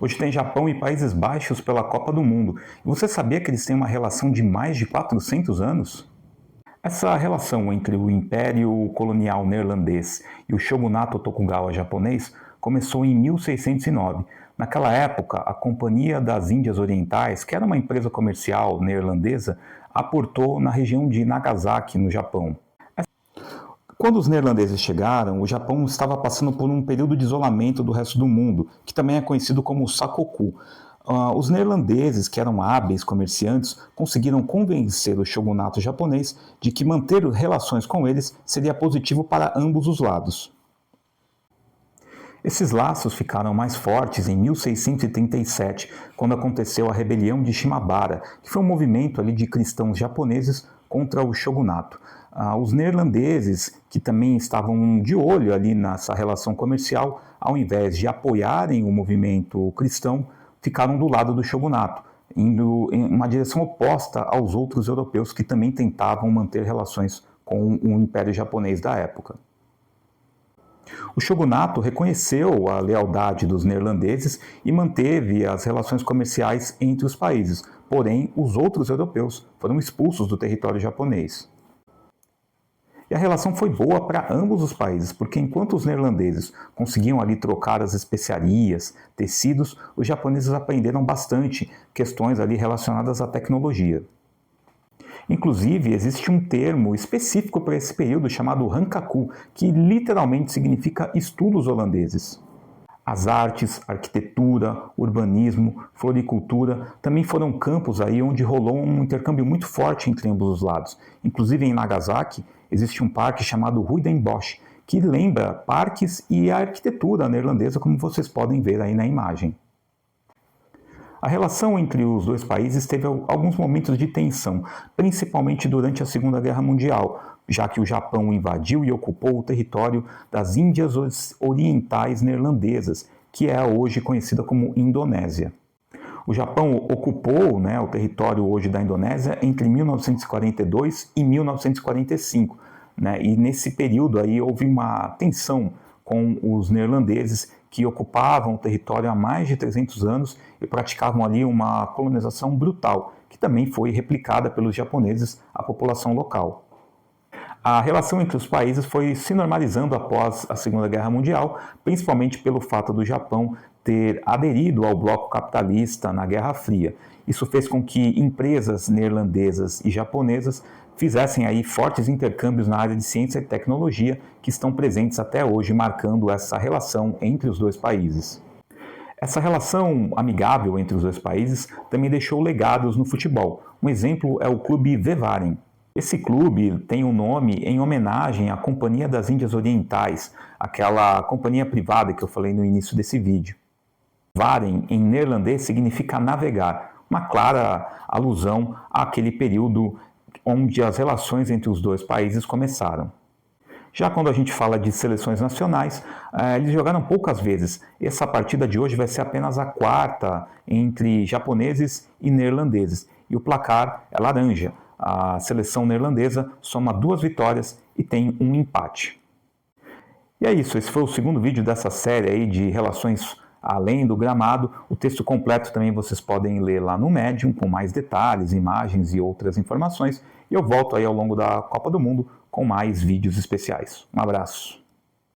Hoje tem Japão e Países Baixos pela Copa do Mundo. E você sabia que eles têm uma relação de mais de 400 anos? Essa relação entre o Império Colonial Neerlandês e o Shogunato Tokugawa japonês começou em 1609. Naquela época, a Companhia das Índias Orientais, que era uma empresa comercial neerlandesa, aportou na região de Nagasaki, no Japão. Quando os neerlandeses chegaram, o Japão estava passando por um período de isolamento do resto do mundo, que também é conhecido como Sakoku. Os neerlandeses, que eram hábeis comerciantes, conseguiram convencer o shogunato japonês de que manter relações com eles seria positivo para ambos os lados. Esses laços ficaram mais fortes em 1637, quando aconteceu a rebelião de Shimabara, que foi um movimento ali de cristãos japoneses contra o shogunato. Os neerlandeses, que também estavam de olho ali nessa relação comercial, ao invés de apoiarem o movimento cristão, ficaram do lado do shogunato, indo em uma direção oposta aos outros europeus que também tentavam manter relações com o Império Japonês da época. O shogunato reconheceu a lealdade dos neerlandeses e manteve as relações comerciais entre os países, porém os outros europeus foram expulsos do território japonês. E a relação foi boa para ambos os países, porque enquanto os neerlandeses conseguiam ali trocar as especiarias, tecidos, os japoneses aprenderam bastante questões ali relacionadas à tecnologia. Inclusive, existe um termo específico para esse período chamado Hankaku, que literalmente significa estudos holandeses. As artes, arquitetura, urbanismo, floricultura também foram campos aí onde rolou um intercâmbio muito forte entre ambos os lados. Inclusive em Nagasaki existe um parque chamado Huidenbosch, que lembra parques e a arquitetura neerlandesa, como vocês podem ver aí na imagem. A relação entre os dois países teve alguns momentos de tensão, principalmente durante a Segunda Guerra Mundial, já que o Japão invadiu e ocupou o território das Índias Orientais Neerlandesas, que é hoje conhecida como Indonésia. O Japão ocupou o território hoje da Indonésia entre 1942 e 1945, e nesse período aí houve uma tensão com os neerlandeses que ocupavam o território há mais de 300 anos e praticavam ali uma colonização brutal, que também foi replicada pelos japoneses à população local. A relação entre os países foi se normalizando após a Segunda Guerra Mundial, principalmente pelo fato do Japão ter aderido ao bloco capitalista na Guerra Fria. Isso fez com que empresas neerlandesas e japonesas fizessem aí fortes intercâmbios na área de ciência e tecnologia que estão presentes até hoje, marcando essa relação entre os dois países. Essa relação amigável entre os dois países também deixou legados no futebol. Um exemplo é o clube Vevaren. Esse clube tem o nome em homenagem à Companhia das Índias Orientais, aquela companhia privada que eu falei no início desse vídeo. Varen, em neerlandês, significa navegar, uma clara alusão àquele período onde as relações entre os dois países começaram. Já quando a gente fala de seleções nacionais, eles jogaram poucas vezes. Essa partida de hoje vai ser apenas a quarta entre japoneses e neerlandeses. E o placar é laranja. A seleção neerlandesa soma 2 vitórias e tem um empate. E é isso, esse foi o segundo vídeo dessa série aí de relações além do gramado. O texto completo também vocês podem ler lá no Medium, com mais detalhes, imagens e outras informações. E eu volto aí ao longo da Copa do Mundo com mais vídeos especiais. Um abraço.